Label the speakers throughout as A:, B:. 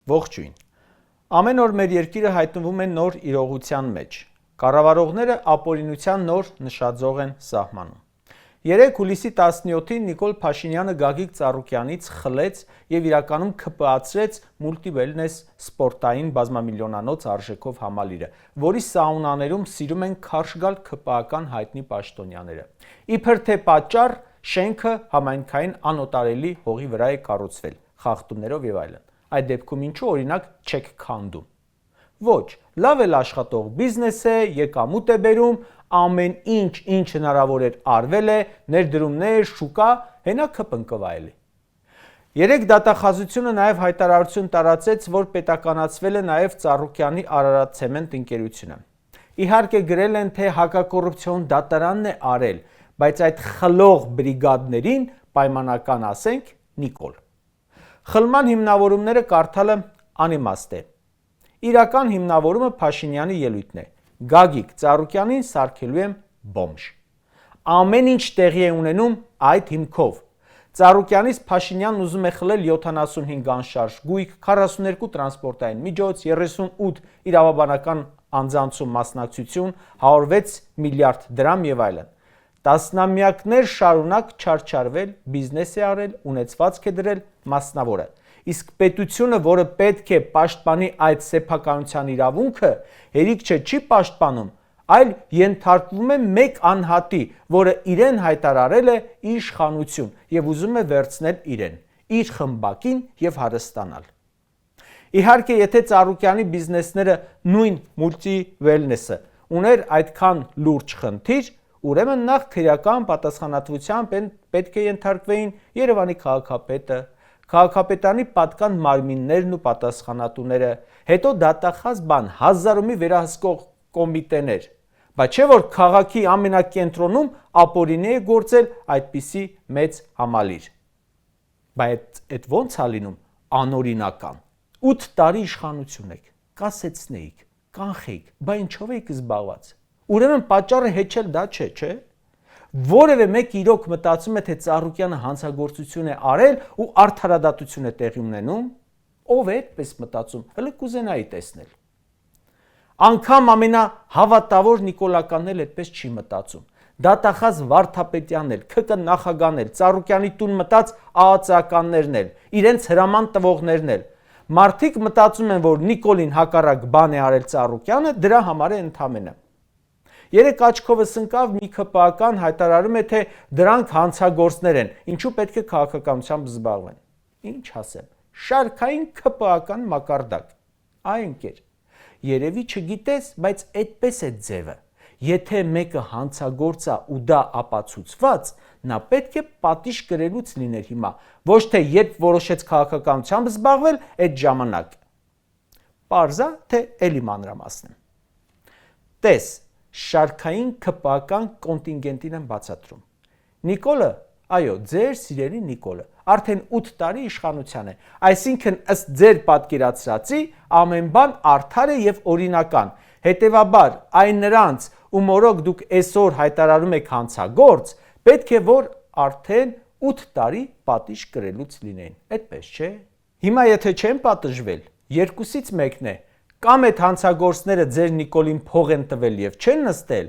A: Ողջույն։ Ամեն օր մեր երկիրը հայտնվում է նոր իրողության մեջ։ Կառավարողները ապօրինության նոր նշաձող են սահմանում։ 3 հուլիսի 17-ին Նիկոլ Փաշինյանը Գագիկ Ծառուկյանից խլեց եւ իրականում ՔՊԱ-ցրեց Multi-Wellness սպորտային բազմամիլիոնանոց արժեքով համալիրը, որի սաունաներում սիրում են քարշ գալ ՔՊԱ-կան հայտնի պաշտոնյաները։ Իբր թե պատճառ շենքը համայնքային անօտարելի հողի վրա է կառուցվել, խախտումներով եւ այլն։ Այդ դեպքում ինչու օրինակ չեք քանդում։ Ոչ, լավ էլ աշխատող բիզնես է, եկամուտ է բերում, ամեն ինչ հնարավոր էր արվել է, ներդրումներ, շուկա, հենա կպնկվայելի։ 3 դատախազությունը նաև հայտարարություն տարածեց, որ պետականացվել է նաև Ծառուկյանի Արարատ ցեմենտ ընկերությունը։ Իհարկե գրել են, թե հակակոռուպցիոն դատարանն է արել, բայց այդ խլող բրիգադներին պայմանական ասենք Նիկոլ։ Խլման հիմնավորումները կարդալը անիմաստ է։ Իրական հիմնավորումը Փաշինյանի ելույթն է։ Գագիկ Ծառուկյանին սարքելու եմ բոմժ։ Ամեն ինչ տեղի է ունենում այդ հիմքով։ Ծառուկյանից Փաշինյանն ուզում է խլել 75 անշարժ գույք, 42 տրանսպորտային միջոց, 38 իրավաբանական անձանցում մասնակցություն, 106 միլիարդ դրամ եւ այլն։ Տասնամյակներ շարունակ չարչարվել, բիզնես է արել, ունեցվածք է դրել մասնավորը։ Իսկ պետությունը, որը պետք է պաշտպանի այդ սեփականության իրավունքը, հերիք չի պաշտպանում, այլ ենթարկվում է մեկ անհատի, որը իրեն հայտարարել է իշխանություն եւ ուզում է վերցնել իրեն, իր խմբակին եւ հարստանալ։ Իհարկե, եթե Ծառուկյանի բիզնեսները նույն Multi-Wellness-ը ուներ այդքան լուրջ խնդիր, ուրեմն նախ քրեական պատասխանատվության պետք է ենթարկվեին Երևանի քաղաքապետը, քաղաքապետանի պատկան մարմիններն ու պատասխանատուները, հետո դատախազ բան, հազարումի վերահսկող կոմիտեներ, բայց չէ որ քաղաքի ամենակենտրոնում ապօրինի է գործել այդպիսի մեծ համալիր։ Բայց այդ ո՞նց է լինում անօրինական։ 8 տարի իշխանություն եք, կասեցնեիք, կանխեիք, բա ինչով եք զբաղված։ Ուրեմն պատճառը հեչել դա չէ։ Որևէ մեկ իրոք մտածում է, թե Ծառուկյանը հանցագործություն է արել ու արդարադատություն է տեղի ունենում, ով է այդպես մտածում, հələ կուզենայի տեսնել։ Անգամ ամենահավատավոր նիկոլականն էլ այդպես չի մտածում։ Դատախազ Վարդապետյանն էլ, ՔԿ նախագահն էլ, Ծառուկյանի տուն մտած ԱԱԾ-ականներն էլ, իրենց հրաման տվողներն էլ։ Մարդիկ մտածում են, որ Նիկոլին հակառակ բան է արել Ծառուկյանը, դրա համար է ընդամենը։ Երեք աչքովս ընկավ մի ՔՊԱ-կան հայտարարում է, թե դրանք հանցագործներ են, ինչու պետք է քաղաքականությամբ զբաղվեն։ Ինչ ասեմ, շարքային ՔՊԱ-կան մակարդակ։ Այ ընկեր, երևի չգիտես, բայց այդպես է ձևը։ Եթե մեկը հանցագործ է ու դա ապացուցված, նա պետք է պատիժ կրելուց լիներ հիմա, ոչ թե երբ որոշեց քաղաքականությամբ զբաղվել, այդ ժամանակ։ Պարզա, թե էլի մանրամասն եմ։ Տես, շարքային ՔՊԱ-կան կոնտինգենտին եմ բացատրում։ Նիկոլը, այո, ձեր սիրելի Նիկոլը, արդեն 8 տարի իշխանության է, այսինքն ըստ ձեր պատկերացրածի ամեն բան արդար է եւ օրինական։ Հետևաբար, այն նրանց, ում օրոք դուք այսօր հայտարարում եք հանցագործ, պետք է որ արդեն 8 տարի պատիժ կրելուց լինեն։ Այդպես չէ։ Հիմա եթե չեն պատժվել, երկուսից մեկն է։ Կամ այդ հանցագործները ձեր Նիկոլին փող են տվել եւ չեն նստել,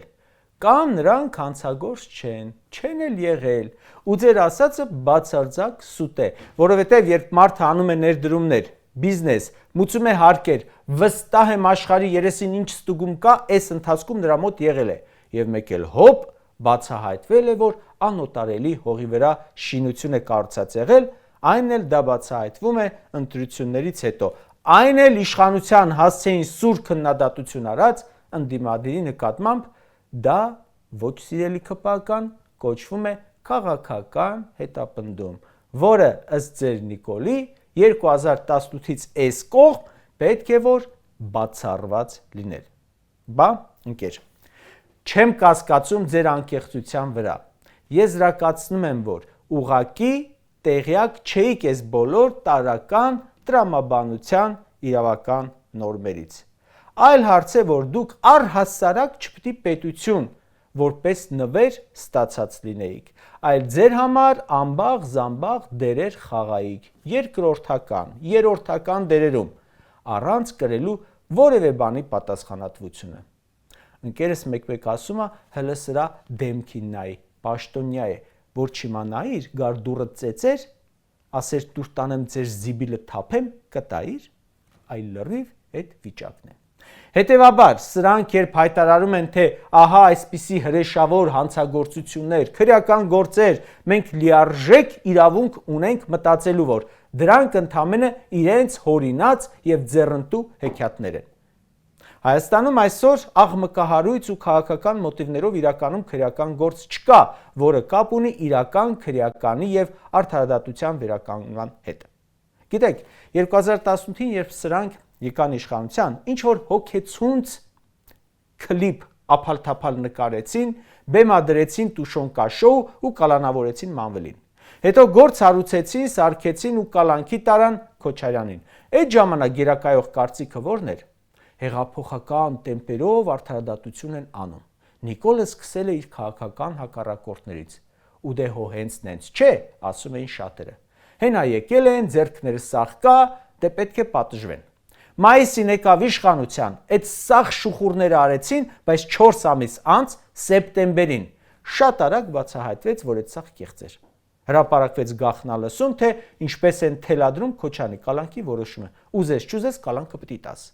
A: կամ նրանք հանցագործ չեն էլ եղել, ու ձեր ասածը բացարձակ սուտ է, որովհետեւ երբ մարդը անում է ներդրումներ, բիզնես, մուծում է հարկեր, վստահ եմ աշխարհի երեսին ինչ ստուգում կա, այս ընթացքում նրա մոտ եղել է, եւ մեկ էլ հոп բացահայտվել է, որ անօտարելի հողի վրա շինություն է կառուցած եղել, այն էլ դա բացահայտվում է ընտրություններից հետո։ Այն էլ իշխանության հասցեին սուր քննադատություն արած ընդդիմադիրի նկատմամբ դա ոչ սիրելի ՔՊԱ-կան կոչվում է քաղաքական հետապնդում, որը ըստ ձեր Նիկոլի 2018-ից այս կողմ պետք է որ բացառված լիներ։ Բա ընկեր, չեմ կասկածում ձեր անկեղծության վրա։ Եզրակացնում եմ, որ ուղղակի տեղյակ չէիք այս բոլոր տարրական տրամաբանության իրավական նորմերից։ Այլ հարց է, որ դուք առհասարակ չպետք է պետություն որպես նվեր ստացած լինեիք, այլ ձեր համար ամբաղ զամբաղ դերեր խաղայիք, երկրորդական, երրորդական դերերում, առանց կրելու որևէ բանի պատասխանատվությունը։ Ընկերս մեկ-մեկ ասում է, հələ սրա դեմքին նայի, պաշտոնյա է, որ չիմանայիր, գար դուրը ծեծեր, ասեր տուր տանեմ ձեր զիբիլը թափեմ, կտայիր, այլ լրիվ այդ վիճակն է։ Հետևաբար, սրանք երբ հայտարարում են, թե ահա այսպիսի հրեշավոր հանցագործություններ, քրեական գործեր, մենք լիարժեք իրավունք ունենք մտածելու, որ դրանք ընդամենը իրենց հորինած եւ ձեռնտու հեքիաթներ են։ Հայաստանում այսօր աղմկահարույց ու քաղաքական մոտիվներով իրականում քրեական գործ չկա, որը կապ ունի իրական քրեականի եւ արդարադատության վերականգնման հետ։ Գիտեք, 2018-ին, երբ սրանք եկան իշխանության, ինչ որ հոգեցունց քլիպ ափալ-թափալ նկարեցին, բեմադրեցին տուշոն-կաշոու ու կալանավորեցին Մանվելին։ Հետո գործ հարուցեցին, սարքեցին ու կալանքի տարան Քոչարյանին։ Այդ ժամանակ գերակայող կարծիքը ո՞րն էր։ Հեղափոխական տեմպերով արդարադատություն են անում։ Նիկոլը սկսել է իր քաղաքական հակառակորդներից։ Ու դե հո հենց նենց չէ, ասում էին շատերը։ Հենա եկել են, ձեռքները սաղկա, դե պետք է պատժվեն։ Մայիսին եկավ իշխանության, այդ սաղ շուխուրները արեցին, բայց 4 ամիս անց սեպտեմբերին շատ արագ բացահայտվեց, որ այդ սաղ կեղծ էր։ Հրապարակվեց գաղտնալսում, թե ինչպես են թելադրում Քոչարյանի կալանքի որոշումը։ Ուզես չուզես կալանքը պիտի տաս։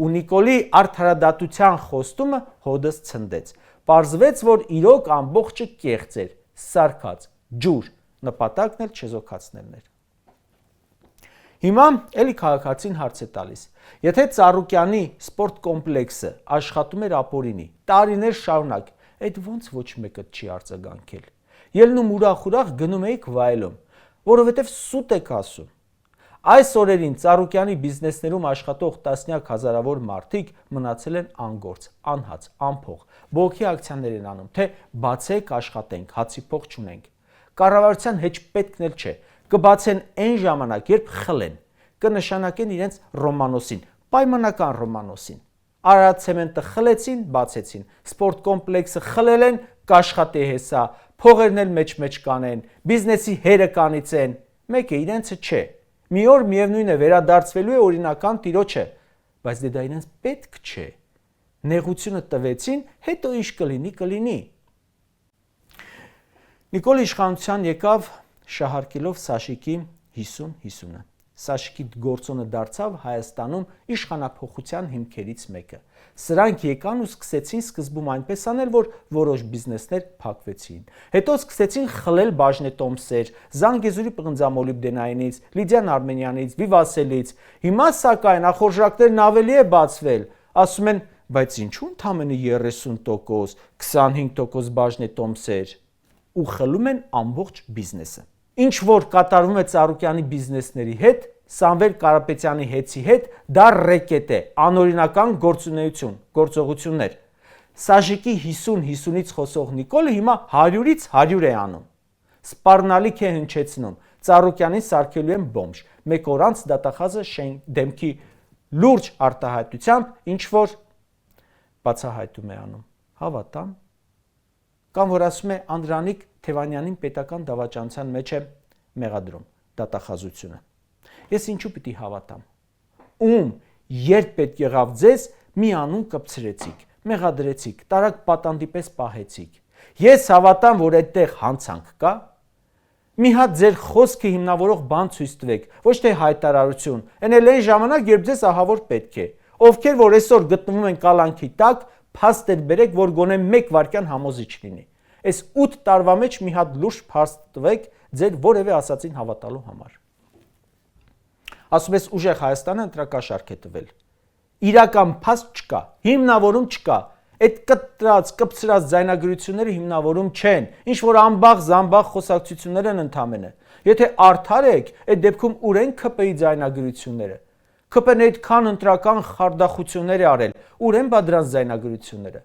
A: Ու Նիկոլի արդարադատության խոստումը հոդս ցնդեց։ Պարզվեց, որ իրոք ամբողջը կեղծ էր, սարքած, ջուր, նպատակն էլ չեզոքացնելն էր։ Հիմա էլի քաղաքացին հարց է տալիս. եթե Ծառուկյանի սպորտ կոմպլեքսը աշխատում էր ապօրինի, տարիներ շարունակ, այդ ոնց ոչ մեկը չի արձագանքել։ Ելնում ուրախ-ուրախ գնում էիք վայելում, որովհետև սուտ եք ասում։ Այս օրերին Ծառուկյանի բիզնեսներում աշխատող տասնյակ հազարավոր մարդիկ մնացել են անգործ, անհաց, անփող, բողոքի ակցիաներ են անում, թե բացեք աշխատենք, հացի փող չունենք։ Կառավարության հետ պետքն էլ չէ, կբացեն այն ժամանակ, երբ խլեն, կնշանակեն իրենց Ռոմանոսին, պայմանական Ռոմանոսին։ Արարատ ցեմենտը խլեցին, բացեցին, սպորտ կոմպլեքսը խլել են, կաշխատի հեսա, փողերն էլ մեջ-մեջ կանեն, բիզնեսի հերը կանիցեն, մեկը իրենցը չէ։ Մի օր միևնույն է վերադարձվելու է օրինական տիրոջը, բայց դա իրենց պետք չէ։ Նեղությունը տվեցին, հետո ինչ կլինի, կլինի։ Նիկոլը իշխանության եկավ շահարկելով Սաշիկի 50-50-ը։ Սաշիկի գործոնը դարձավ Հայաստանում իշխանափոխության հիմքերից մեկը։ Սրանք եկան ու սկսեցին սկզբում այնպես անել, որ որոշ բիզնեսներ փակվեցին։ Հետո սկսեցին խլել բաժնետոմսեր, Զանգեզուրի պղնձամոլիբդենայինից, Լիդիան Արմենյանից, Վիվասելից։ Հիմա սակայն ախորժակներն ավելի է բացվել։ Ասում են, բայց ինչու ընդամենը 30%, 25% բաժնետոմսեր ու խլում են ամբողջ բիզնեսը։ Ինչ որ կատարվում է Ծառուկյանի բիզնեսների հետ, Սամվել Կարապետյանի հետի հետ, դա ռեկետ է, անօրինական գործողություններ։ Սաշիկի 50-50-ից խոսող Նիկոլը հիմա 100-ից 100 է անում։ Սպառնալիք է հնչեցնում, Ծառուկյանին սարքելու են բոմժ։ Մեկ օր անց դատախազը դեմքի լուրջ արտահայտությամբ ինչ որ բացահայտում է անում։ Հավատամ։ Կամ որ ասում է Անդրանիկ Թևանյանին պետական դավաճանության մեջ է մեղադրում դատախազությունը։ Ես ինչու պիտի հավատամ։ Ում երբ պետք եղավ ձեզ մի անուն կպցրեցիք, մեղադրեցիք, տարակ պատանդի պես պահեցիք։ Ես հավատամ, որ այդտեղ հանցանք կա։ Մի հատ ձեր խոսքը հիմնավորող բան ցույց տվեք, ոչ թե հայտարարություն։ Այն էլ այն ժամանակ, երբ ձեզ ահավոր պետք է։ Ովքեր որ այսօր գտնվում են կալանքի տակ, փաստեր բերեք, որ գոնե 1 վայրկյան համոզիչ լինի։ Այս 8 տարվա մեջ մի հատ լուրջ փաստ տվեք ձեր որևէ ասացին հավատալու համար։ Ասում ես ուժեղ Հայաստանը ընտրակաշառք է տվել։ Իրական փաստ չկա, հիմնավորում չկա։ Այդ կտրած, կպցրած ձայնագրությունները հիմնավորում չեն, ինչ որ ամբաղ-զամբաղ խոսակցություններ են ընդամենը։ Եթե արդար եք, այդ դեպքում ուր են ԿՊ-ի ձայնագրությունները։ ԿՊ-ն այդքան ընտրական խարդախություններ է արել, ուր են բա դրանց ձայնագրությունները։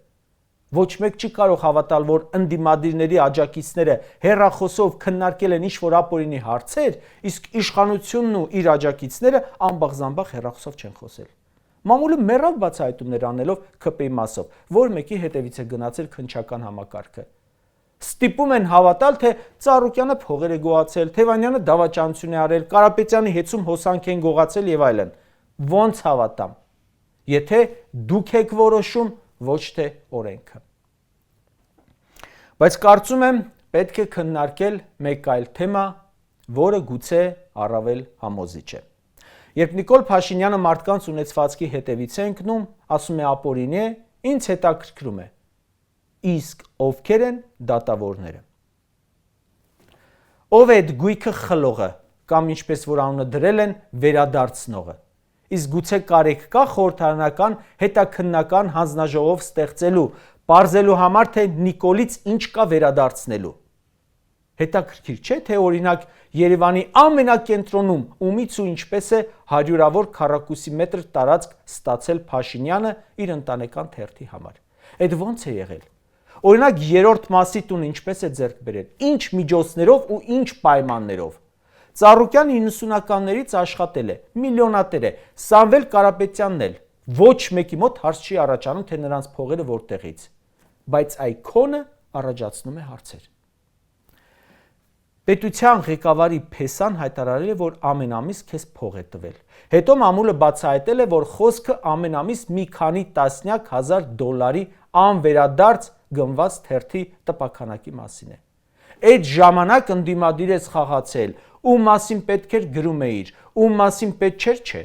A: Ոչ մեկ չի կարող հավատալ, որ ընդդիմադիրների աջակիցները հեռախոսով քննարկել են ինչ-որ ապօրինի հարցեր, իսկ իշխանությունն ու իր աջակիցները ամբաղ-զամբաղ հեռախոսով չեն խոսել։ Մամուլը մեռավ բացահայտումներ անելով ԿՊ-ի մասով, որ մեկի հետևից է գնացել քննչական համակարգը։ Ստիպում են հավատալ, թե Ծառուկյանը փողեր է գողացել, Թևանյանը դավաճանություն է արել, Կարապետյանի հեծում հոսանք են գողացել եւ այլն։ ոնց հավատամ, եթե դուք եք որոշում, ոչ թե օրենքը։ Բայց կարծում եմ պետք է քննարկել մեկ այլ թեմա, որը գուցե առավել համոզիչ է։ Երբ Նիկոլ Փաշինյանը մարդկանց ունեցվածքի հետևից է ընկնում, ասում է ապօրինի է, ինձ հետաքրքրում է, իսկ ովքեր են դատավորները։ Ով է այդ գույքը խլողը, կամ ինչպես որ անունը դրել են, վերադարձնողը։ Իսկ գուցե կարիք կա խորհրդարանական հետաքննական հանձնաժողով ստեղծելու, պարզելու համար, թե Նիկոլից ինչ կա վերադարձնելու։ Հետաքրքիր չէ, թե օրինակ Երևանի ամենակենտրոնում ումից ու ինչպես է հարյուրավոր քառակուսի մետր տարածք ստացել Փաշինյանը իր ընտանեկան թերթի համար։ Այդ ո՞նց է եղել։ Օրինակ երրորդ մասի տունը ինչպես է ձեռք բերել, ինչ միջոցներով ու ինչ պայմաններով։ Ծառուկյանը 90-ականներից աշխատել է, միլիոնատեր է, Սամվել Կարապետյանն էլ, ոչ մեկի մոտ հարց չի առաջանում, թե նրանց փողերը որտեղից, բայց Այքոնը առաջացնում է հարցեր։ Պետության ղեկավարի Փեսան հայտարարել է, որ ամեն ամիս քեզ փող է տվել։ Հետո մամուլը բացահայտել է, որ խոսքը ամեն ամիս մի քանի տասնյակ հազար դոլարի անվերադարձ գնված թերթի տպաքանակի մասին է։ Այդ ժամանակ ընդդիմադիր ես խաղացել, ում մասին պետք էր գրում էիր, ում մասին պետք չէ։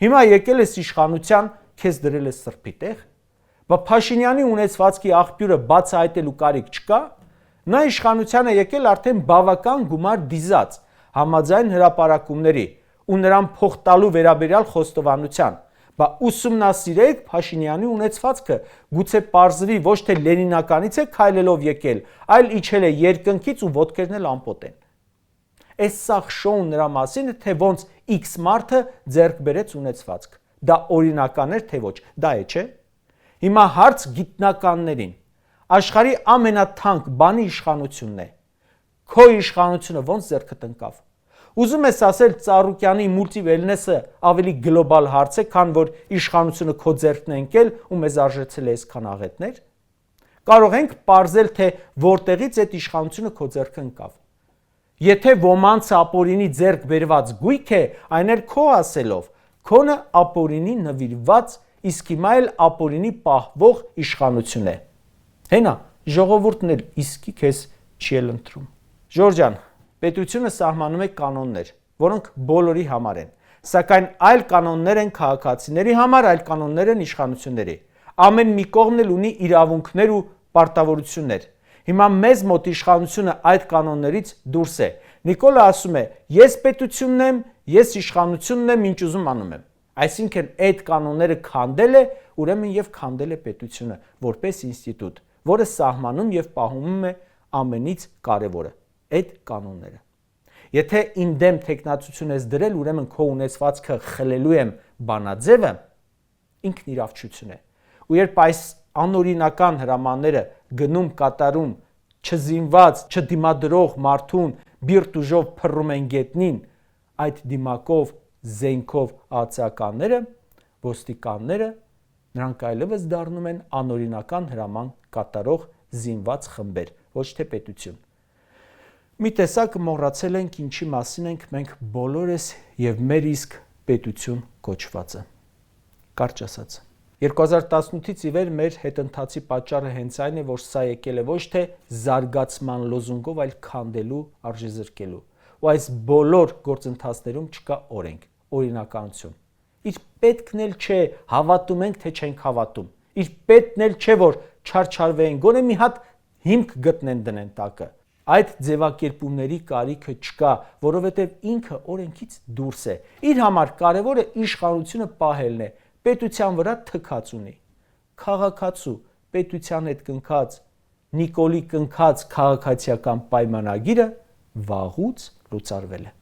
A: Հիմա եկել ես իշխանության, քեզ դրել է սրբի տեղ։ Բա Փաշինյանի ունեցվածքի աղբյուրը բացահայտելու կարիք չկա։ Նա իշխանության է եկել արդեն բավական գումար դիզած, համաձայն հրապարակումների ու նրան փող տալու վերաբերյալ խոստովանության։ Բա ուսումնասիրեք Փաշինյանի ունեցվածքը, գուցե պարզվի ոչ թե լենինականից է քայլելով եկել, այլ իջել է երկնքից ու ոտքերն էլ ամպոտ են։ Այս սաղ շոուն նրա մասին է, թե ոնց X մարդը ձեռք բերեց ունեցվածք։ Դա օրինական էր, թե ոչ, դա է, չէ։ Հիմա հարց գիտնականներին։ Աշխարհի ամենաթանկ բանի իշխանությունն է։ Քո իշխանությունը ոնց ձեռքդ ընկավ։ Ուզում ես ասել Ծառուկյանի մուլտիվելնեսը ավելի գլոբալ հարց է, քան որ իշխանությունը քո ձեռքն է ընկել ու մեզ արժեցել է այսքան աղետներ։ Կարող ենք պարզել, թե որտեղից այդ իշխանությունը քո ձեռքը ընկավ։ Եթե ոմանց ապօրինի ձեռք բերված գույք է, այն էլ քո ասելով, քոնը ապօրինի նվիրված, իսկ հիմա էլ ապօրինի պահվող իշխանություն է։ Հենա, ժողովուրդն էլ իսկի քեզ չի էլ ընտրում։ Ժորժան, պետությունը սահմանում է կանոններ, որոնք բոլորի համար են, սակայն այլ կանոններ են քաղաքացիների համար, այլ կանոններ են իշխանությունների։ Ամեն մի կողմն էլ ունի իրավունքներ ու պարտավորություններ։ Հիմա մեզ մոտ իշխանությունը այդ կանոններից դուրս է։ Նիկոլը ասում է. ես պետությունն եմ, ես իշխանությունն եմ, ինչ ուզում անում եմ։ Այսինքն այդ կանոնները քանդել է, ուրեմն եւ քանդել է պետությունը որպես ինստիտուտ, որը սահմանում եւ պահում է ամենից կարևորը՝ այդ կանոնները։ Եթե իմ դեմ թեկնածություն ես դրել, ուրեմն քո ունեցվածքը խլելու եմ բանաձևը, ինքն իրավչություն է։ Ու երբ այս անօրինական հրամանները գնում կատարում չզինված, չդիմադրող մարդուն բիրտ ուժով փռում են գետնին, այդ դիմակով, զենքով ԱՑԱ-կանները, ոստիկանները, նրանք այլևս դառնում են անօրինական հրաման կատարող զինված խմբեր, ոչ թե պետություն։ Մի տեսակ մոռացել ենք ինչի մասին ենք մենք բոլորս եւ մեր իսկ պետություն կոչվածը։ Կարճ ասած 2018-ից ի վեր մեր հետընթացի պատճառը հենց այն է, որ սա եկել է ոչ թե զարգացման լոզունգով, այլ քանդելու, արժեզրկելու։ Ու այս բոլոր գործընթացներում չկա օրենք, օրինականություն։ Իր պետքն էլ չէ, հավատում ենք, թե չենք հավատում։ Իր պետքն էլ չէ, որ չարչարվեն, գոնե մի հատ հիմք գտնեն դնեն տակը։ Այդ ձևակերպումների կարիքը չկա, որովհետև ինքը օրենքից դուրս է։ Իր համար կարևորը իշխանությունը պահելն է, պետության վրա թքած ունի։ Քաղաքացու պետության հետ կնքած Նիկոլի կնքած քաղաքացիական պայմանագիրը վաղուց լուծարվել է։